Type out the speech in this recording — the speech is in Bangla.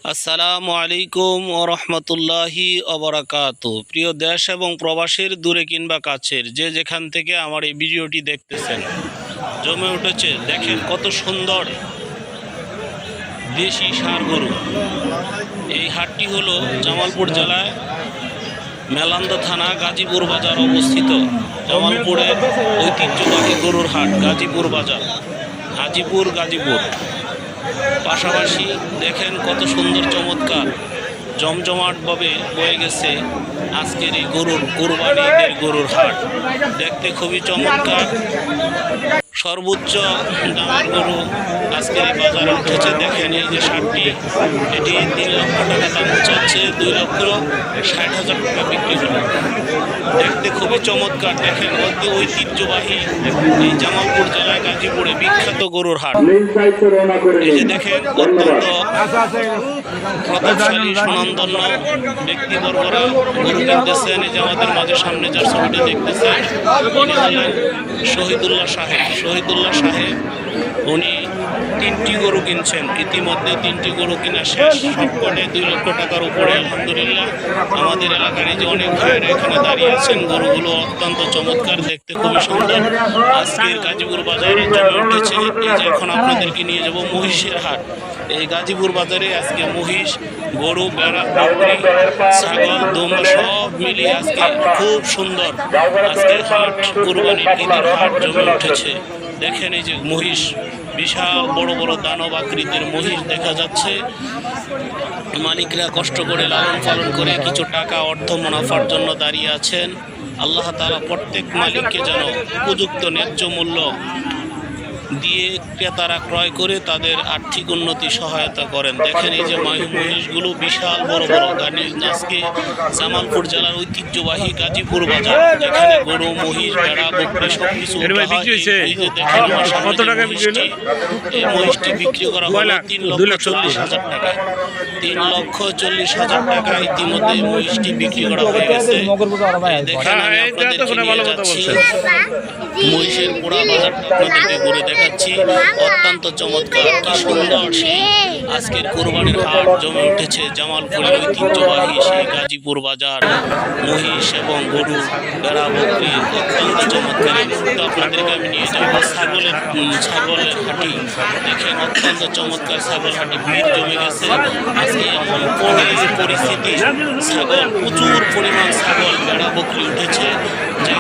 আসসালামু আলাইকুম ওয়া রাহমাতুল্লাহি ওয়া বারাকাতুহু। প্রিয় দেশ এবং প্রবাসের দূরে কিংবা কাছের যে যেখান থেকে আমার এই ভিডিওটি দেখতেছেন, জমে উঠেছে দেখেন কত সুন্দর দেশি ষাঁড় গরু। এই হাটটি হলো জামালপুর জেলায় মেলান্দ থানা গাজীপুর বাজার অবস্থিত। জামালপুরের ঐতিহ্যবাহী গরুর হাট গাজীপুর বাজার, গাজীপুর। পাশাপাশি দেখেন কত সুন্দর চমৎকার জমজমাটভাবে বয়ে গেছে আজকের এই কুরবানিদের গরুর হাট। দেখতে খুবই চমৎকার, সর্বোচ্চ দামের গরু আজকের এই বাজারে উঠেছে। দেখেন এই যে ষাটটি, এটি 3 লক্ষ টাকা দাম চাচ্ছে, 2,60,000 টাকা বিক্রি হলো। দেখতে খুবই চমৎকার, দেখেন অতি ঐতিহ্যবাহী এই জামালপুর জেলায় গাজীপুরে বিখ্যাত গরুর হাট। এই যে দেখেন অত্যন্ত প্রতাপশালী সুনন্দন্য ব্যক্তিবর্গরা গরু কিনতেছেন। এই যে আমাদের মাঝে সামনে যার ছবিটা দেখতেছেন উনি হলেন শহীদুল্লাহ সাহেব। উনি 3টি গরু কিনছেন, ইতিমধ্যে 3টি গরু কিনা শেষ, সবকটে 2 লক্ষ টাকার উপরে। আলহামদুলিল্লাহ আমাদের এলাকার এই যে অনেক ভাইয়েরা এখানে দাঁড়িয়ে আছেন। গরুগুলো অত্যন্ত চমৎকার, দেখতে খুবই সুন্দর। আজকের গাজীপুর বাজারে জমে উঠেছে। এই যে এখন আপনাদেরকে নিয়ে যাব মহিষের হাট। এই গাজীপুর বাজারে আজকে মহিষ, গরু, বেড়া, বকরি, ছাগল, দুম্বা সব মিলিয়ে আজকে খুব সুন্দর আজকে হাট, কুরবানির ঈদের হাট জমে উঠেছে। দেখেন এই যে মহিষ, বিশাল বড় বড় দানব আকৃতির মহিষ দেখা যাচ্ছে। মালিকরা কষ্ট করে লালন পালন করে কিছু টাকা অর্থ মুনাফার জন্য দাঁড়িয়ে আছেন। আল্লাহ তাআলা প্রত্যেক মালিককে যেন উপযুক্ত ন্যায্য মূল্য দিয়ে ক্রেতারা ক্রয় করে তাদের আর্থিক উন্নতি সহায়তা করেন। দেখেন এই যে মহিষগুলো বিশাল বড় বড়। আজকে জামালপুর জেলার ঐতিহ্যবাহী গাজীপুর বাজার, যেখানে গরু, মহিষ, ভেড়া, বকরি সবকিছু এই যে দেখেন আমার সামনে এই মহিষটি বিক্রি করা হলো 3,40,000 টাকা। 3,40,000 টাকা ইতিমধ্যে এই মহিষটি বিক্রি করা হয়ে গেছে। দেখেন আমি আপনাদেরকে নিয়ে যাচ্ছি মহিষের পুরা বাজারটা আপনাদেরকে ঘুরে দেখাচ্ছি। অত্যন্ত চমৎকার, কি সুন্দর সেই আজকের কুরবানির হাট জমে উঠেছে জামালপুরের ঐতিহ্যবাহী সেই গাজীপুর বাজার। মহিষ এবং গরু, ভেড়া, বকরি অত্যন্ত চমৎকার। এই মুহূর্তে আপনাদেরকে আমি নিয়ে যাব ছাগলের হাটি। দেখেন অত্যন্ত চমৎকার ছাগল হাটি, ভিড় জমে গেছে। আজকে এমন পরিস্থিতি, ছাগল প্রচুর পরিমাণ ছাগল, ভেড়া, বকরি উঠেছে যে